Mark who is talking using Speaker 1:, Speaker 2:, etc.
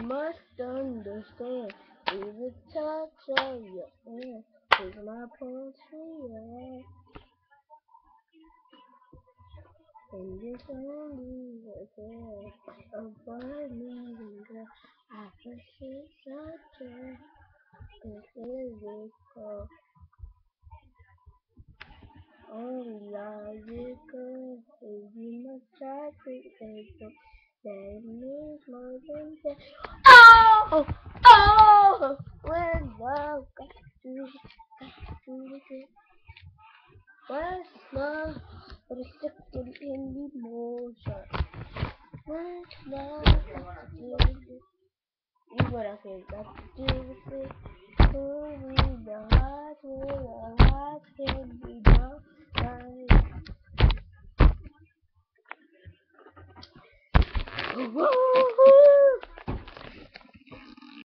Speaker 1: must understand. Every touch of your hand is my pulse for you. And it's only a day of leaving girl. I can see such a physical, only logical. If you must try to explain that it means more than that. Oh, oh, when love got to the what's love but a second in emotion? What's love got to do with it? You what I said, got to do with it. Who we the heart where the heart can be done. Woo!